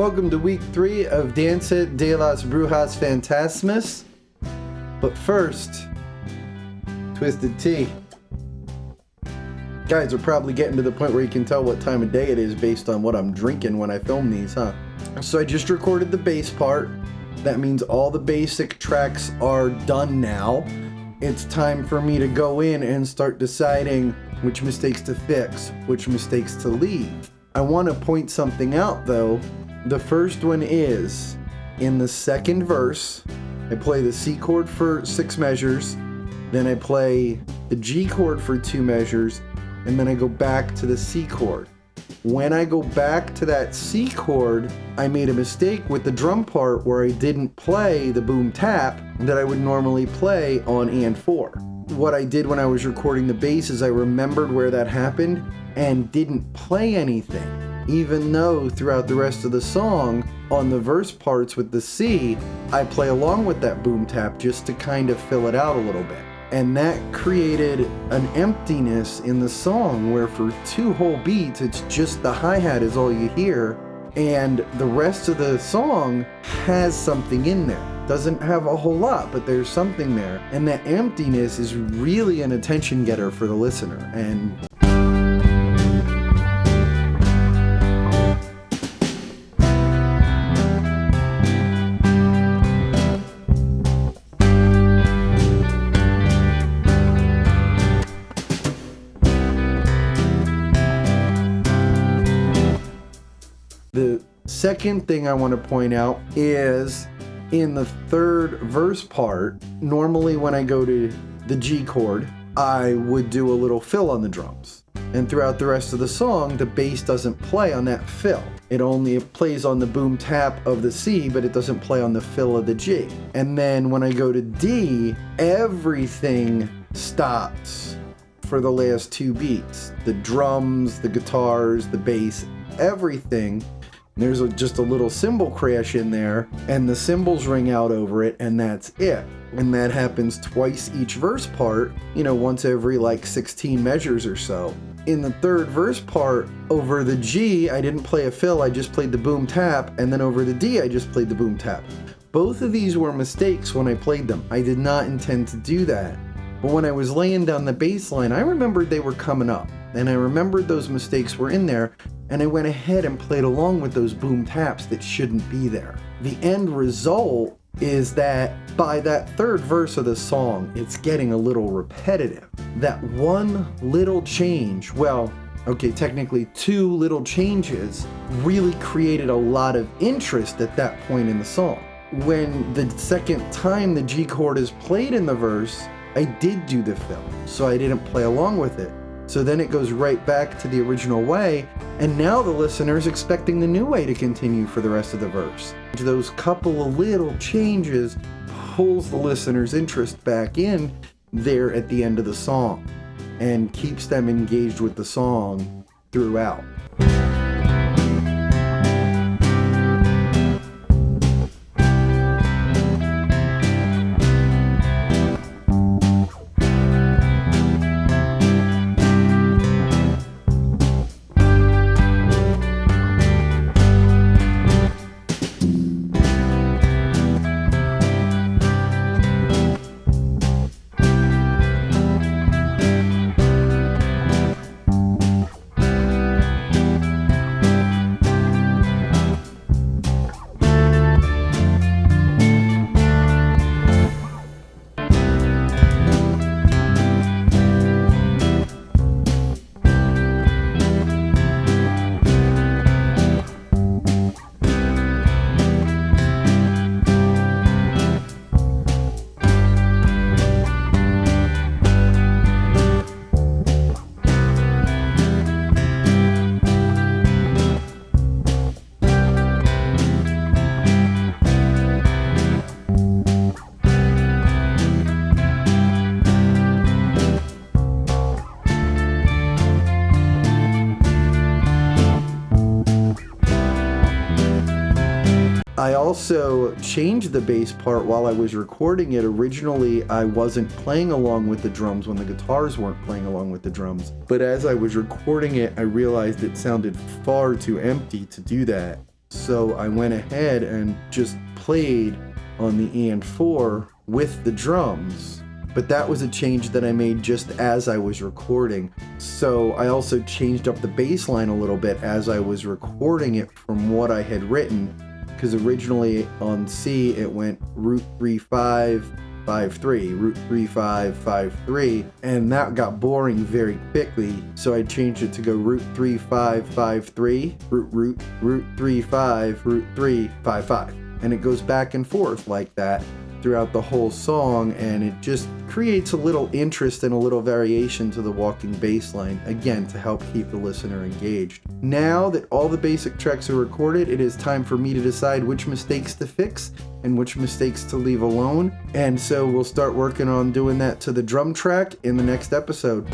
welcome to week 3 of Danza de las Brujas Fantasmas. But first, Twisted Tea. Guys are probably getting to the point where you can tell what time of day it is based on what I'm drinking when I film these, huh? So I just recorded the bass part. That means all the basic tracks are done now. It's time for me to go in and start deciding which mistakes to fix, which mistakes to leave. I want to point something out though. The first one is, in the second verse, I play the C chord for 6 measures, then I play the G chord for 2 measures, and then I go back to the C chord. When I go back to that C chord, I made a mistake with the drum part where I didn't play the boom tap that I would normally play on and 4. What I did when I was recording the bass is I remembered where that happened and didn't play anything, even though throughout the rest of the song, on the verse parts with the C, I play along with that boom tap just to kind of fill it out a little bit. And that created an emptiness in the song where for 2 whole beats, it's just the hi-hat is all you hear, and the rest of the song has something in there. Doesn't have a whole lot, but there's something there. And that emptiness is really an attention getter for the listener. And the second thing I want to point out is in the third verse part, normally when I go to the G chord, I would do a little fill on the drums. And throughout the rest of the song, the bass doesn't play on that fill. It only plays on the boom tap of the C, but it doesn't play on the fill of the G. And then when I go to D, everything stops for the last 2 beats. The drums, the guitars, the bass, everything. There's just a little cymbal crash in there, and the cymbals ring out over it, and that's it. And that happens twice each verse part, once every 16 measures or so. In the third verse part, over the G, I didn't play a fill, I just played the boom tap, and then over the D, I just played the boom tap. Both of these were mistakes when I played them. I did not intend to do that. But when I was laying down the bass line, I remembered they were coming up, and I remembered those mistakes were in there, and I went ahead and played along with those boom taps that shouldn't be there. The end result is that by that third verse of the song, it's getting a little repetitive. That one little change, technically 2 little changes, really created a lot of interest at that point in the song. When the second time the G chord is played in the verse, I did do the fill, so I didn't play along with it. So then it goes right back to the original way, and now the listener's expecting the new way to continue for the rest of the verse. Those couple of little changes pulls the listener's interest back in there at the end of the song and keeps them engaged with the song throughout. I also changed the bass part while I was recording it. Originally, I wasn't playing along with the drums when the guitars weren't playing along with the drums. But as I was recording it, I realized it sounded far too empty to do that. So I went ahead and just played on the and4 with the drums. But that was a change that I made just as I was recording. So I also changed up the bass line a little bit as I was recording it from what I had written. Because originally on C it went root 3 5 5 3, root 3 5 5 3, and that got boring very quickly. So I changed it to go root 3 5 5 3, root 3 5 root 3 5 5, and it goes back and forth like that throughout the whole song, and it just creates a little interest and a little variation to the walking bass line, again, to help keep the listener engaged. Now that all the basic tracks are recorded, it is time for me to decide which mistakes to fix and which mistakes to leave alone, and so we'll start working on doing that to the drum track in the next episode.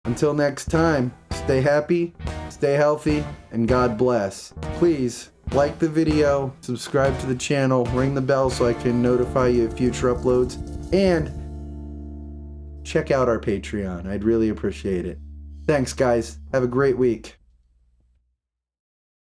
Until next time, stay happy, stay healthy, and God bless. Please like the video, subscribe to the channel, ring the bell so I can notify you of future uploads, and check out our Patreon. I'd really appreciate it. Thanks, guys. Have a great week.